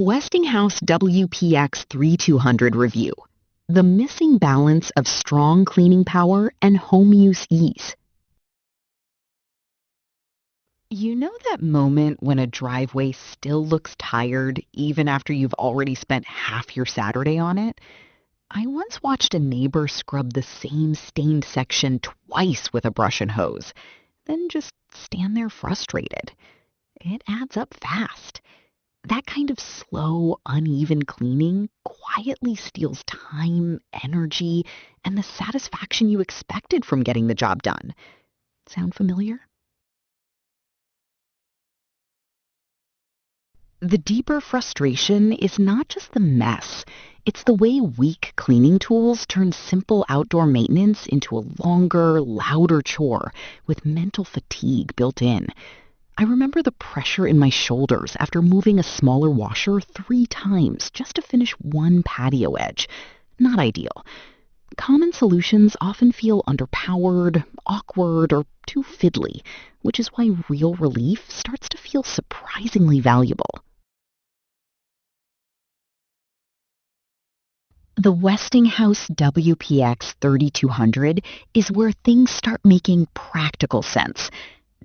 Westinghouse WPX3200 review. The missing balance of strong cleaning power and home use ease. You know that moment when a driveway still looks tired even after you've already spent half your Saturday on it? I once watched a neighbor scrub the same stained section twice with a brush and hose, then just stand there frustrated. It adds up fast. That kind of slow, uneven cleaning quietly steals time, energy, and the satisfaction you expected from getting the job done. Sound familiar? The deeper frustration is not just the mess. It's the way weak cleaning tools turn simple outdoor maintenance into a longer, louder chore with mental fatigue built in. I remember the pressure in my shoulders after moving a smaller washer 3 times just to finish one patio edge. Not ideal. Common solutions often feel underpowered, awkward, or too fiddly, which is why real relief starts to feel surprisingly valuable. The Westinghouse WPX3200 is where things start making practical sense.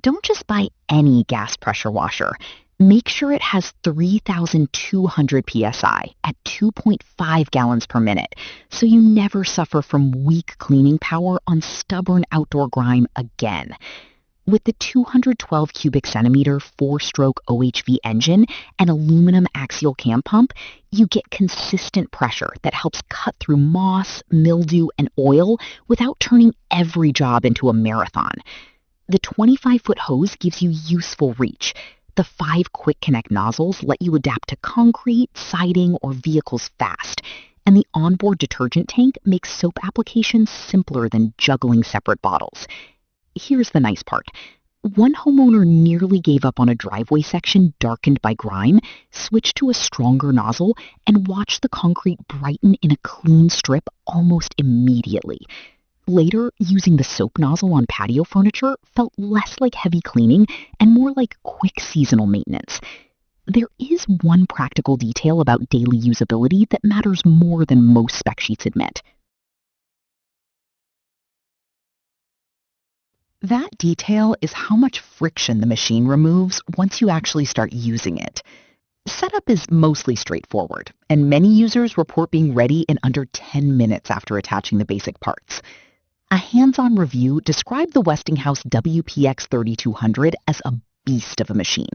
Don't just buy any gas pressure washer. Make sure it has 3,200 psi at 2.5 gallons per minute, so you never suffer from weak cleaning power on stubborn outdoor grime again. With the 212 cubic centimeter 4-stroke OHV engine and aluminum axial cam pump, you get consistent pressure that helps cut through moss, mildew, and oil without turning every job into a marathon. The 25-foot hose gives you useful reach. The 5 quick connect nozzles let you adapt to concrete, siding, or vehicles fast. And the onboard detergent tank makes soap applications simpler than juggling separate bottles. Here's the nice part. One homeowner nearly gave up on a driveway section darkened by grime, switched to a stronger nozzle, and watched the concrete brighten in a clean strip almost immediately. Later, using the soap nozzle on patio furniture felt less like heavy cleaning and more like quick seasonal maintenance. There is one practical detail about daily usability that matters more than most spec sheets admit. That detail is how much friction the machine removes once you actually start using it. Setup is mostly straightforward, and many users report being ready in under 10 minutes after attaching the basic parts. A hands-on review described the Westinghouse WPX3200 as a beast of a machine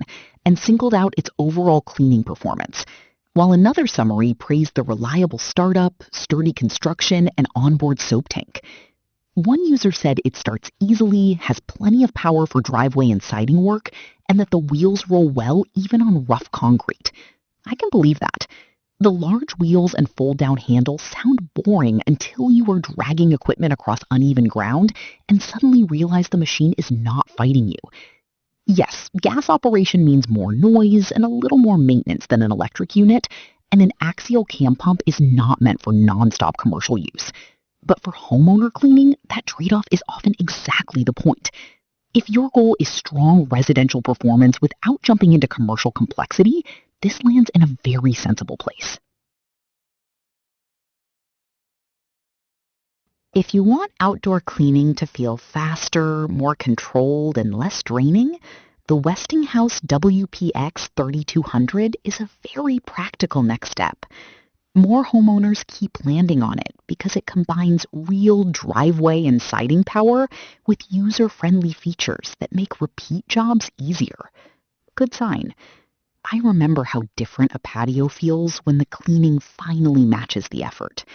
and singled out its overall cleaning performance, while another summary praised the reliable startup, sturdy construction, and onboard soap tank. One user said it starts easily, has plenty of power for driveway and siding work, and that the wheels roll well even on rough concrete. I can believe that. The large wheels and fold-down handle sound boring until you are dragging equipment across uneven ground and suddenly realize the machine is not fighting you. Yes, gas operation means more noise and a little more maintenance than an electric unit, and an axial cam pump is not meant for non-stop commercial use. But for homeowner cleaning, that trade-off is often exactly the point. If your goal is strong residential performance without jumping into commercial complexity, this lands in a very sensible place. If you want outdoor cleaning to feel faster, more controlled, and less draining, the Westinghouse WPX3200 is a very practical next step. More homeowners keep landing on it because it combines real driveway and siding power with user-friendly features that make repeat jobs easier. Good sign. I remember how different a patio feels when the cleaning finally matches the effort.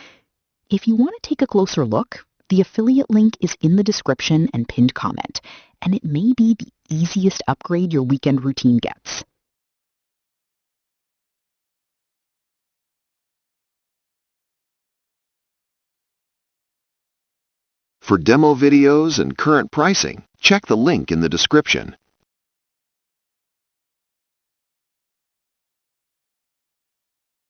If you want to take a closer look, the affiliate link is in the description and pinned comment, and it may be the easiest upgrade your weekend routine gets. For demo videos and current pricing, check the link in the description.